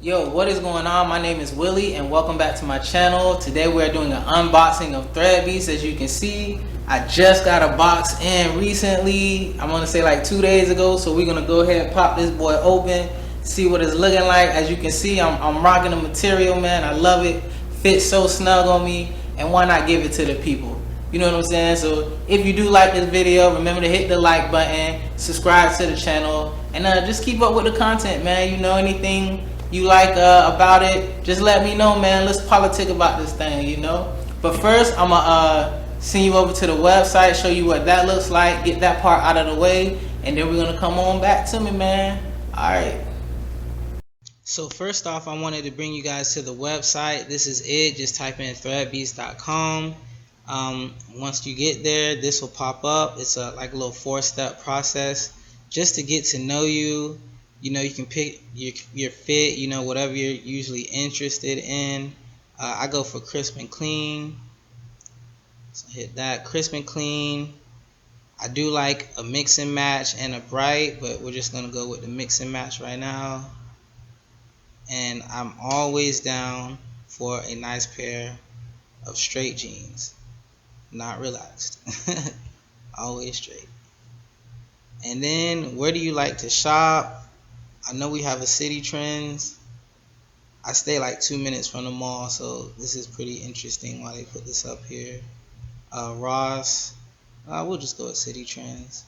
Yo, what is going on? My name is Willie and welcome back to my channel. Today we are doing an unboxing of ThreadBeast. As you can see, I just got a box in recently. I'm gonna say like 2 days ago. So we're gonna go ahead and pop this boy open, see what it's looking like. As you can see, I'm rocking the material, man. I love it. Fits so snug on me, and why not give it to the people? You know what I'm saying? So if you do like this video, remember to hit the like button, subscribe to the channel, and just keep up with the content, man. You know, anything you like about it, just let me know, man. Let's politic about this thing, you know. But first, I'm gonna send you over to the website, show you what that looks like, get that part out of the way, and then we're gonna come on back to me, man. All right. So first off, I wanted to bring you guys to the website. This is it. Just type in threadbeast.com. Once you get there, this will pop up. It's like a little 4-step process just to get to know you. You know, you can pick your fit, you know, whatever you're usually interested in. I go for crisp and clean. So hit that, crisp and clean. I do like a mix and match and a bright, but we're just gonna go with the mix and match right now. And I'm always down for a nice pair of straight jeans, not relaxed. Always straight. And then, where do you like to shop? I know we have a City Trends. I stay like 2 minutes from the mall, so this is pretty interesting why they put this up here. Ross. We'll just go with City Trends.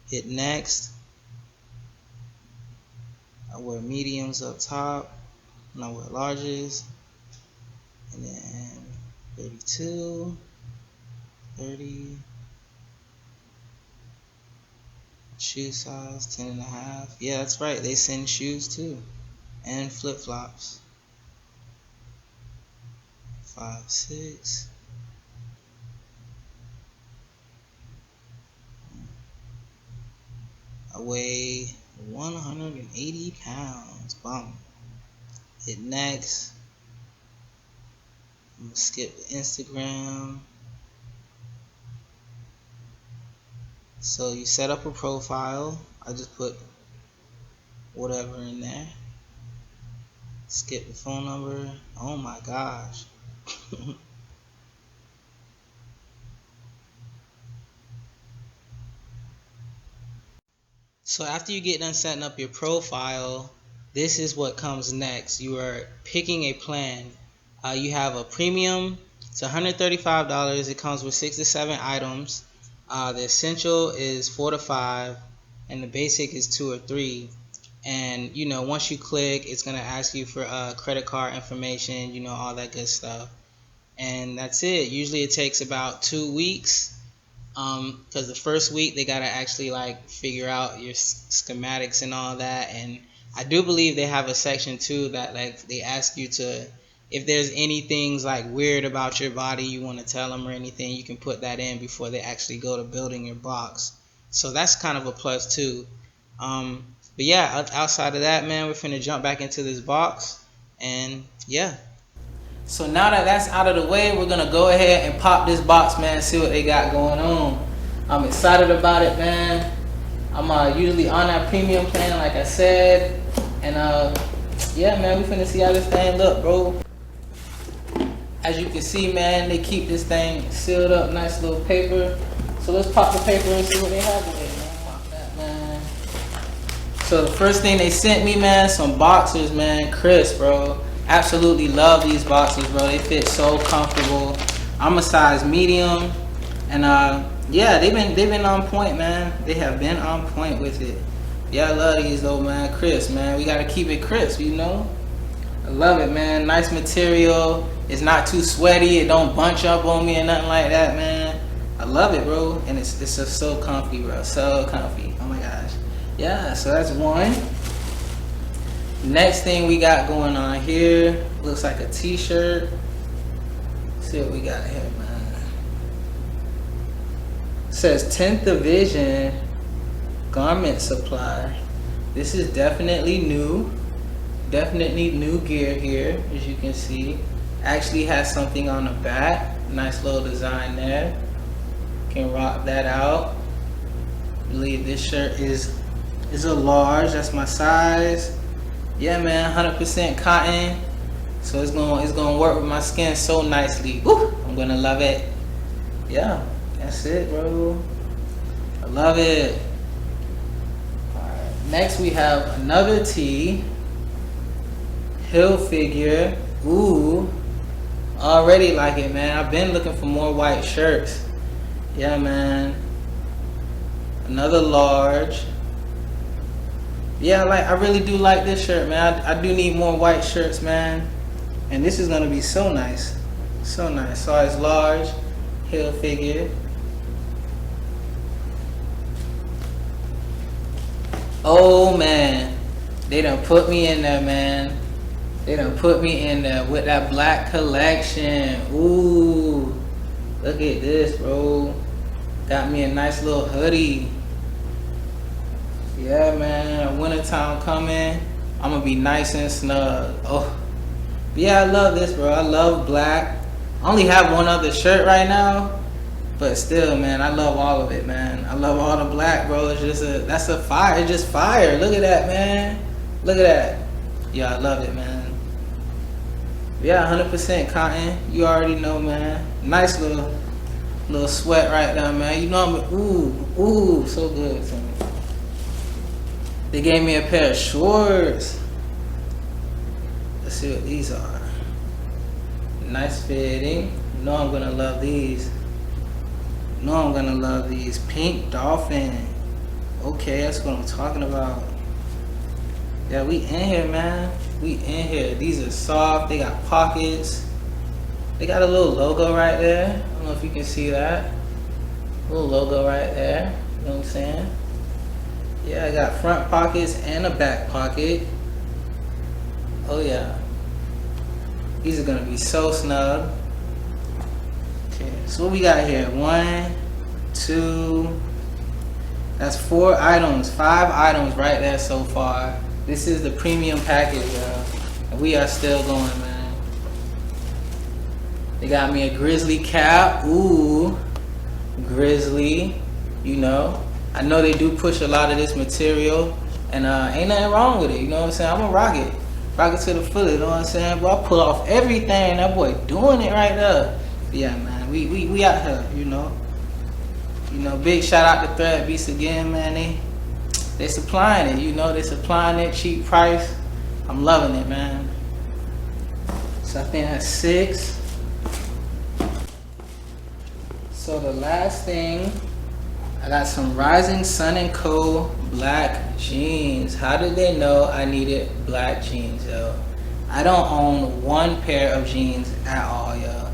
Hit next. I wear mediums up top, and I wear larges. And then 32, 30. Shoe size 10.5. Yeah, that's right, they send shoes too, and flip-flops. 5, 6. I weigh 180 pounds. Bum. Hit next. I'm gonna skip the Instagram. So you set up a profile. I just put whatever in there. Skip the phone number. Oh my gosh. So after you get done setting up your profile, this is what comes next. You are picking a plan. You have a premium. It's $135. It comes with 6 to 7 items. The essential is 4 to 5, and the basic is 2 or 3. And you know, once you click, it's gonna ask you for credit card information, you know, all that good stuff. And that's it. Usually it takes about 2 weeks, because the first week they gotta actually like figure out your schematics and all that. And I do believe they have a section too that like they ask you to, if there's anything like weird about your body you want to tell them or anything, you can put that in before they actually go to building your box. So that's kind of a plus too. But yeah, outside of that, man, we're finna jump back into this box, and yeah. So now that that's out of the way, we're gonna go ahead and pop this box, man, see what they got going on. I'm excited about it, man. I'm usually on that premium plan, like I said, and yeah, man, we finna see how this thing look, bro. As you can see, man, they keep this thing sealed up, nice little paper. So let's pop the paper and see what they have in it, man. Pop that, man. So the first thing they sent me, man, some boxers, man, crisp, bro. Absolutely love these boxers, bro. They fit so comfortable. I'm a size medium, and yeah, they've been on point, man. They have been on point with it. Yeah, I love these though, man. Crisp, man. We gotta keep it crisp, you know. I love it, man. Nice material. It's not too sweaty. It don't bunch up on me or nothing like that, man. I love it, bro. And it's just so comfy, bro. So comfy. Oh my gosh. Yeah, so that's one. Next thing we got going on here, looks like a t-shirt. See what we got here, man. It says 10th Division Garment Supply. This is definitely new. Definitely new gear here, as you can see. Actually has something on the back. Nice little design there. Can rock that out. I believe this shirt is a large. That's my size. Yeah, man, 100% cotton. So it's gonna work with my skin so nicely. Woo! I'm gonna love it. Yeah, that's it, bro. I love it. Alright, next we have another tee. Hill figure. Ooh. Already like it, man. I've been looking for more white shirts. Yeah, man. Another large. Yeah, I really do like this shirt, man. I do need more white shirts, man. And this is gonna be so nice. So nice. Size large, Hill figure. Oh man. They done put me in there, man. They done put me in there with that black collection. Ooh. Look at this, bro. Got me a nice little hoodie. Yeah, man, wintertime coming. I'm gonna be nice and snug. Oh, yeah, I love this, bro. I love black. I only have one other shirt right now, but still, man, I love all of it, man. I love all the black, bro. It's just that's a fire. It's just fire. Look at that, man. Look at that. Yeah, I love it, man. Yeah, 100% cotton. You already know, man. Nice little sweat right there, man. You know I'm ooh, so good to me. They gave me a pair of shorts. Let's see what these are. Nice fitting. You know I'm gonna love these. You know I'm gonna love these. Pink dolphin. Okay, that's what I'm talking about. Yeah, we in here, man. We in here. These are soft. They got pockets. They got a little logo right there. I don't know if you can see that. A little logo right there. You know what I'm saying? Yeah, I got front pockets and a back pocket. Oh yeah. These are gonna be so snug. Okay, so what we got here? 1, 2, that's 4 items, 5 items right there so far. This is the premium package, y'all. And we are still going, man. They got me a grizzly cap. Ooh, grizzly, you know. I know they do push a lot of this material, and ain't nothing wrong with it, you know what I'm saying? I'm gonna rock it to the fullest, you know what I'm saying? But I pull off everything, that boy doing it right there. But yeah, man, we out here, you know. You know, big shout out to ThreadBeast again, man. They supplying it, you know, they supplying it, cheap price. I'm loving it, man. So I think that's 6. So the last thing, I got some Rising Sun & Co. black jeans. How did they know I needed black jeans, yo? I don't own one pair of jeans at all, yo.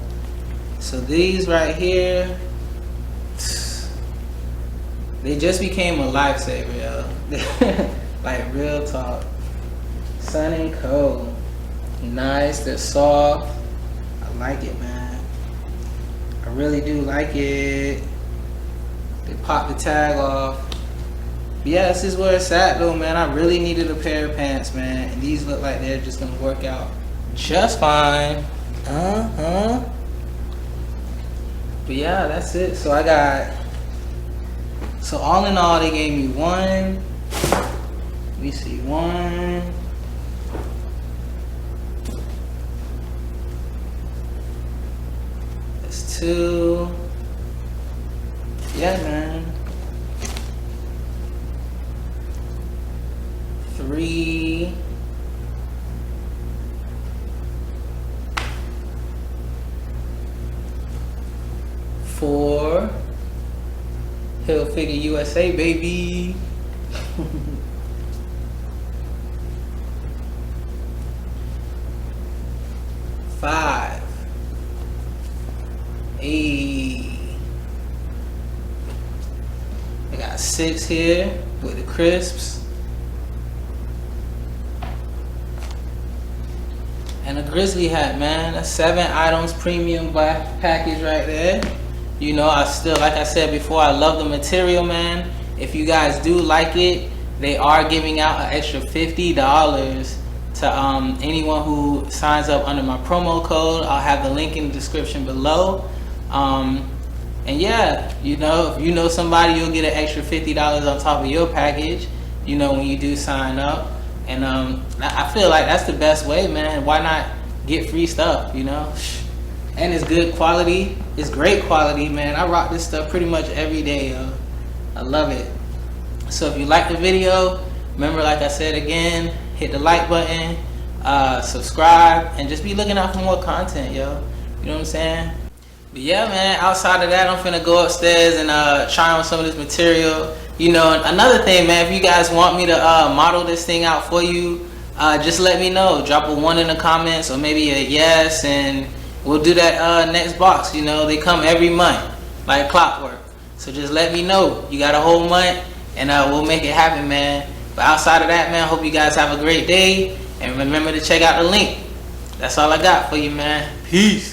So these right here, they just became a lifesaver, yo. Like real talk. Sun & Co. Nice, they're soft. I like it, man. I really do like it. They popped the tag off. But yeah, this is where it's at though, man. I really needed a pair of pants, man. And these look like they're just gonna work out just fine. But yeah, that's it. So so all in all, they gave me 1. Let me see, 1. That's 2. Yeah, man. 3. 4. Hill Figure USA, baby. 5. 8. I got 6 here with the crisps. And a grizzly hat, man. That's 7 items, premium black package right there. You know, I still, like I said before, I love the material, man. If you guys do like it, they are giving out an extra $50 to anyone who signs up under my promo code. I'll have the link in the description below. And yeah, you know, if you know somebody, you'll get an extra $50 on top of your package, you know, when you do sign up. And I feel like that's the best way, man. Why not get free stuff, you know? And it's good quality. It's great quality, man. I rock this stuff pretty much every day, yo. I love it. So if you like the video, remember, like I said again, hit the like button, subscribe, and just be looking out for more content, yo. You know what I'm saying? But yeah, man, outside of that, I'm finna go upstairs and try on some of this material. You know, another thing, man, if you guys want me to model this thing out for you, just let me know. Drop a 1 in the comments, or maybe a yes, and we'll do that next box. You know, they come every month, like clockwork. So just let me know. You got a whole month, and we'll make it happen, man. But outside of that, man, hope you guys have a great day, and remember to check out the link. That's all I got for you, man. Peace.